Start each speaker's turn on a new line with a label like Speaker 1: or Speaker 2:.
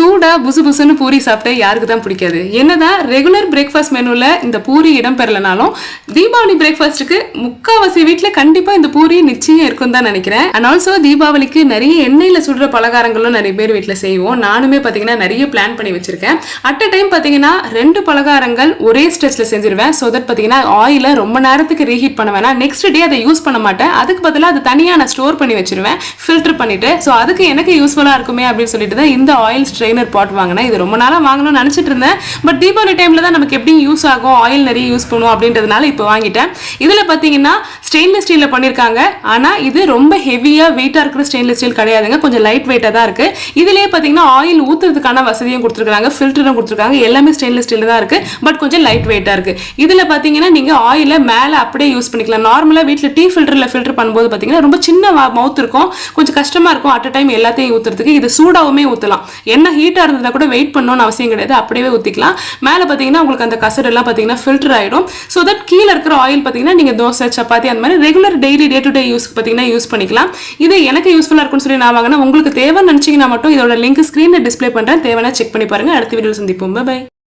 Speaker 1: சூடா புசு புசுன்னு பூரி சாப்பிட்டு யாருக்கு தான் பிடிக்காது. என்னதான் ரெகுலர் பிரேக்ஃபாஸ்ட் மெனுல இந்த பூரி இடம் பெறலனாலும் தீபாவளி பிரேக்ஃபாஸ்ட்டுக்கு முக்காவாசி வீட்டுல கண்டிப்பா இந்த பூரி நிச்சயம் இருக்கும் தான் நினைக்கிறேன். அண்ட் ஆல்சோ தீபாவளிக்கு நிறைய எண்ணெயில சுடுற பலகாரங்களும் நிறைய பேர் வீட்டுல செய்வோம். நானுமே பாத்தீங்கன்னா நிறைய பிளான் பண்ணி வச்சிருக்கேன். அட் அ டைம் பாத்தீங்கன்னா 2 பலகாரங்கள் ஒரே ஸ்டெச்ல செஞ்சிருவேன். சோ தட் பாத்தீங்கன்னா ஆயில ரொம்ப நேரத்துக்கு ரீஹீட் பண்ண வேணாம். நெக்ஸ்ட் டே அதை யூஸ் பண்ண மாட்டேன். அதுக்கு பதிலா அது தனியா நான் ஸ்டோர் பண்ணி வச்சிருவேன் ஃபில்டர் பண்ணிட்டு. சோ அதுக்கு எனக்கு யூஸ்ஃபுல்லா இருக்குமே அப்படின்னு சொல்லிட்டு தான் இந்த ஆயில் ஸ்ட்ரெயினர் பாட் வாங்கினேன். இது ரொம்ப நாளா வாங்கணும்னு நினைச்சிட்டு இருந்தேன். பட் தீபாவளி டைம்ல தான் நமக்கு எப்படி யூஸ் ஆகும், ஆயில் நிறைய யூஸ் பண்ணுவோம் அப்படின்றதுனால இப்போ வாங்கிட்டேன். இதுல பாத்தீங்கன்னா ஸ்டெயின்லெஸ் ஸ்டீல்ல பண்ணிருக்காங்க. ஆனா இது ரொம்ப ஹெவியா வெயிட்டா இருக்கிற ஸ்டெயின்லெஸ் ஸ்டீல் கிடையாதுங்க. கொஞ்சம் லைட் வெயிட்டா தான் இருக்கு. இதுலயே பாத்தீங்கன்னா ஆயில் ஊத்துறதுக்கான வசதியும் கொடுத்துருக்காங்க, ஃபில்டரும் கொடுத்துருக்காங்க. எல்லாமே ஸ்டெயின்லெஸ் ஸ்டீல் தான் இருக்கு. பட் கொஞ்சம் லைட் வெயிட்டா இருக்கு. இதுல பாத்தீங்கன்னா நீங்க ஆயில மேல அப்படியே யூஸ் பண்ணிக்கலாம். நார்மலா வீட்டுல டீ ஃபில்டர்ல ஃபில்டர் பண்ணும்போது பாத்தீங்கன்னா ரொம்ப சின்ன மவுத் இருக்கும், கொஞ்சம் கஷ்டமா இருக்கும் அட் அ டைம் எல்லாத்தையும் ஊத்துறதுக்கு. இது சூடாவுமே ஊத்தலாம். என்ன ஹீட்டா இருந்ததா கூட வெயிட் பண்ணணும்னு அவசியம் கிடையாது, அப்படியே ஊத்திக்கலாம். மேல பாத்தீங்கன்னா உங்களுக்கு அந்த கசடு எல்லாம் பாத்தீங்கன்னா ஃபில்டர் ஆயிடும். சோ தட் கீழ இருக்கிற ஆயில் பாத்தீங்கன்னா நீங்க தோசை, சப்பாத்தி அந்த மாதிரி regular daily day to day யூஸ்க்கு பாத்தீங்கன்னா யூஸ் பண்ணிக்கலாம். இது எனக்கு யூஸ்ஃபுல்லா இருக்கும்னு சொல்லி நான் வாங்கினா. உங்களுக்கு தேவைன்னு நினைச்சீங்கன்னா மட்டும் இதோட லிங்க் ஸ்கிரீன்ல டிஸ்ப்ளே பண்றேன். தேவைன்னா செக் பண்ணி பாருங்க. அடுத்த வீடியோல சந்திப்போம். பை.